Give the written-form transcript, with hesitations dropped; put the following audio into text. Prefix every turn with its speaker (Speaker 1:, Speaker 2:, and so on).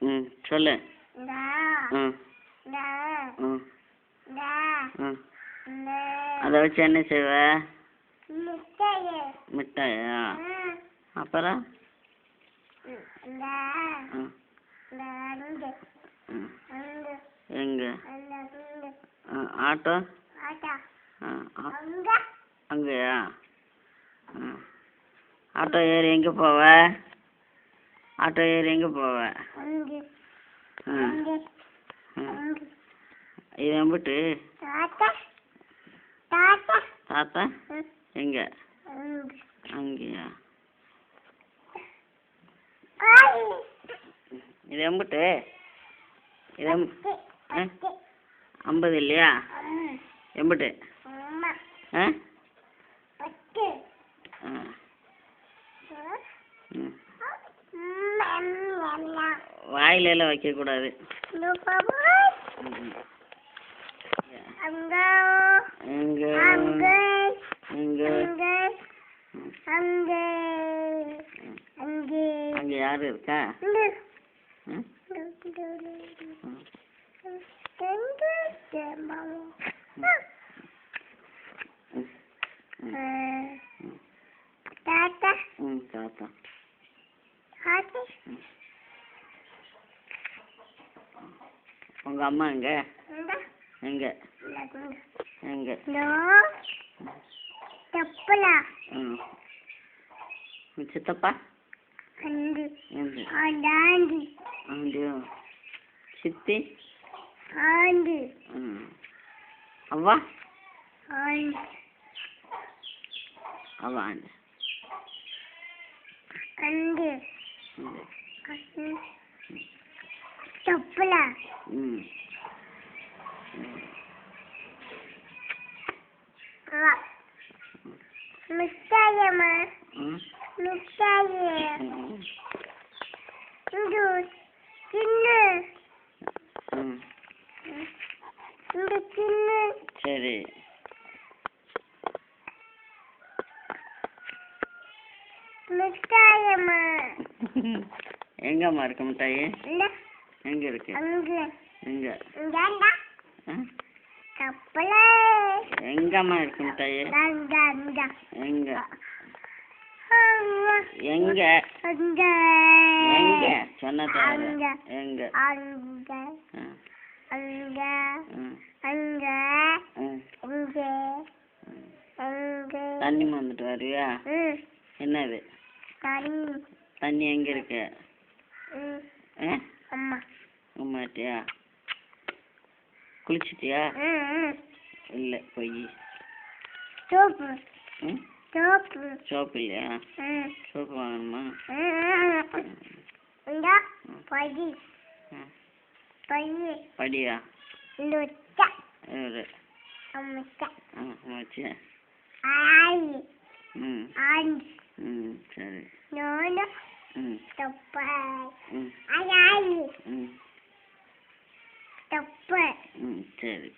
Speaker 1: ம் சொல்லு. ம் ம் ம் அதை வச்சு என்ன செய்வ? மிட்டாயா? அப்புறம் எங்க ஆட்டோ? அங்கேயா? ஆட்டோ ஏறி எங்கே போவ? ஆட்டோ ஏறி எங்கே போவ? இது எம்பிட்டு? தாத்தா எங்க? அங்கேயா? இது எம்பிட்டு? இது 50 இல்லையா? எம்பிட்டு? வாயிலெல்லாம் வைக்கக்கூடாது. அங்க யாரு இருக்கா? தாத்தா. உங்க அம்மா எங்க? எங்க எங்க? சித்தப்பா? சித்தி? அவ்வா? அவா
Speaker 2: மிட்டாயம்மா மிட்டாய்
Speaker 1: சரி.
Speaker 2: மிட்டாயம்மா
Speaker 1: எங்கம்மா இருக்கு மிட்டாய்? எங்க இருக்கு? எங்க எங்கம்மா இருக்கு மிட்டாய்? எங்க எங்க எங்க சொன்னதா? எங்க தண்ணி வந்துட்டு வரியா? என்னது தண்ணி? எங்க இருக்கு? அம்மாட்டியா? குளிச்சிட்டியா? இல்ல பொய். சோப்பு இல்லையா? சோப்பு வாங்கணுமா? படியா? சரி. சரி.